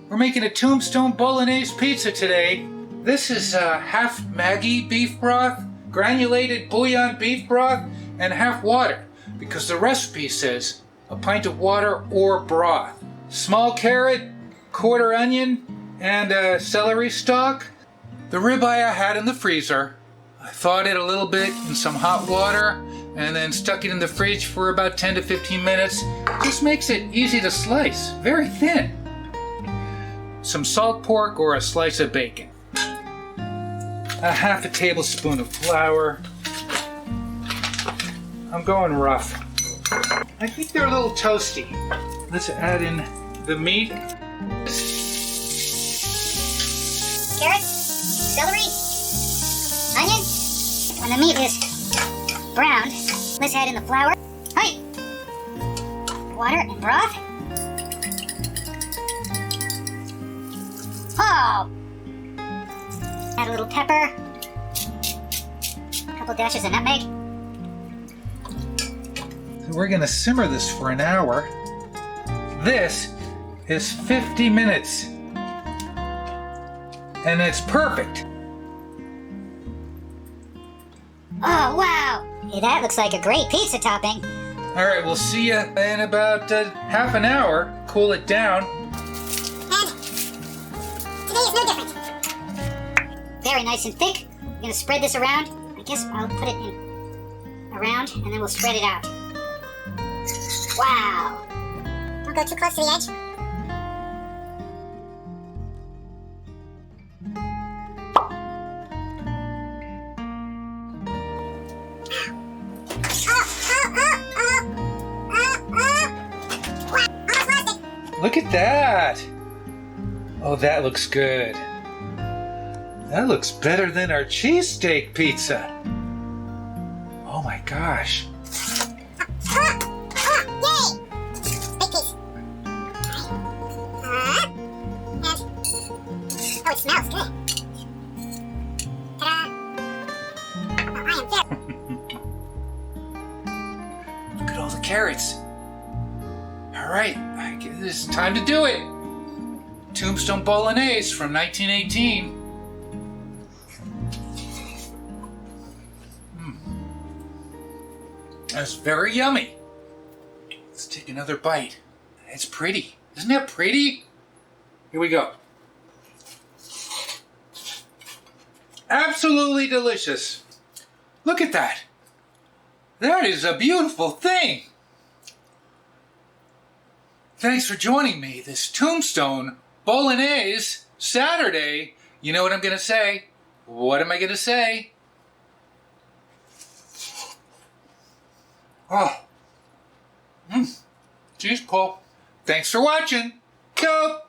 We're making a Tombstone Bolognese Pizza today. This is half Maggi beef broth, granulated bouillon beef broth, and half water, because the recipe says a pint of water or broth. Small carrot, quarter onion, and celery stalk. The ribeye I had in the freezer. I thawed it a little bit in some hot water and then stuck it in the fridge for about 10 to 15 minutes. Just makes it easy to slice, very thin. Some salt pork or a slice of bacon. A half a tablespoon of flour. I'm going rough. I think they're a little toasty. Let's add in the meat. Carrots, celery, onion. When the meat is browned, let's add in the flour. Hi. Water and broth. Oh! Add a little pepper. A couple dashes of nutmeg. So we're gonna simmer this for an hour. This is 50 minutes. And it's perfect. Oh, wow! Hey, that looks like a great pizza topping. All right, we'll see you in about half an hour. Cool it down. And today is no different. Very nice and thick. I'm gonna spread this around. I guess I'll put it in around, and then we'll spread it out. Wow! Don't go too close to the edge. Look at that. Oh, that looks good. That looks better than our cheesesteak pizza. Oh my gosh. Yay! Big piece. Oh, it smells good. Ta-da! Oh, I am good. Look at all the carrots. All right, I guess it's time to do it. Tombstone Bolognese from 1918. That's very yummy. Let's take another bite. It's pretty. Isn't that pretty? Here we go. Absolutely delicious. Look at that. That is a beautiful thing. Thanks for joining me this Tombstone Bolognese Saturday. You know what I'm going to say? What am I going to say? Oh. Cheese pull. Thanks for watching. Go.